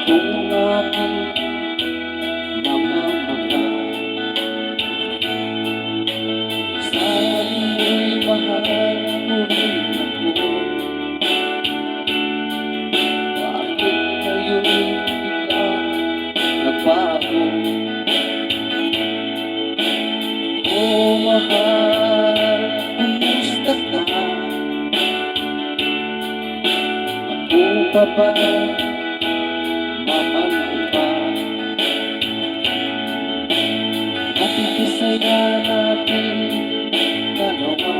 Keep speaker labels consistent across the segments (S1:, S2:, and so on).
S1: Kung aking mamamaga, sana'y mahal mo rin ako. Bakit ngayon biglang nagbago? Oh mahal, kumusta ka? Ako pa ba? Mahal ko pa? Nakikisaya natin dalawa.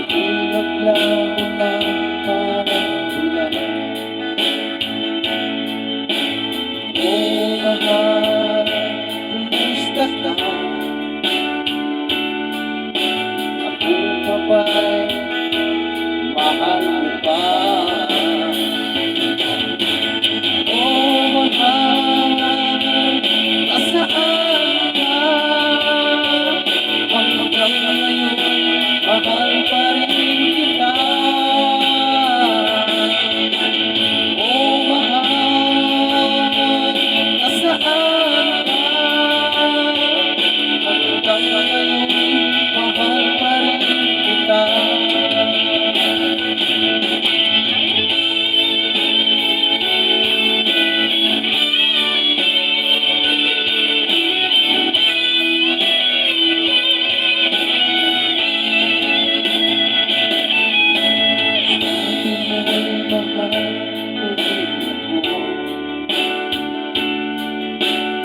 S1: Hindi naglaho ng parang ulan. Oh mahal, kumusta ka? Ako pa ba'y mahal mo pa? Oh mahal, nasaan ka? Hanggang ngayon, mahal pa rin kita. Oh mahal, nasaan ka? Hanggang ngayon, mahal pa rin kita.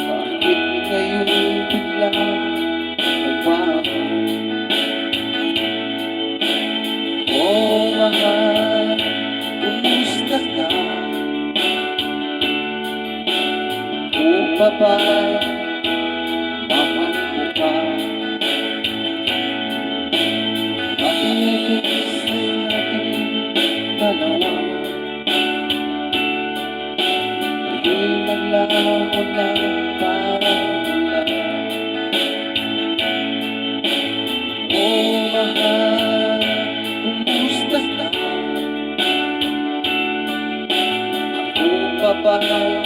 S1: Bakit ngayon biglang nagbago? Oh mahal, kumusta ka? Ako pa ba'y mahal mo pa? Nakikisay natin dalawa. Hindi naglaho ng parang ulan. Oh mahal, kumusta ka? Ako pa ba'y